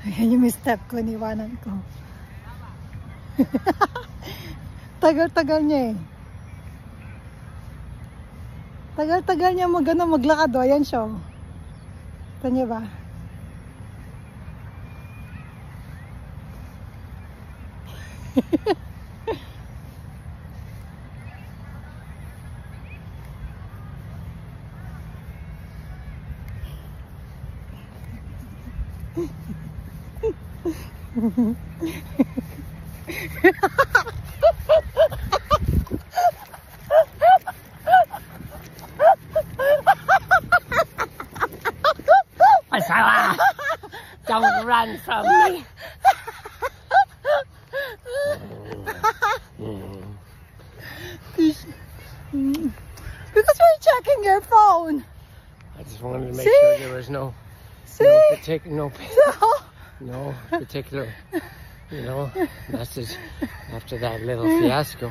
Ayan yung step ko, iniwanan ko. Tagal-tagal niya eh. Tagal-tagal niya maglakad. O, ayan siya. Ito niyo ba? Asawa! Don't run from me! Because you're checking your phone. I just wanted to make sure there was no particular, message after that little fiasco.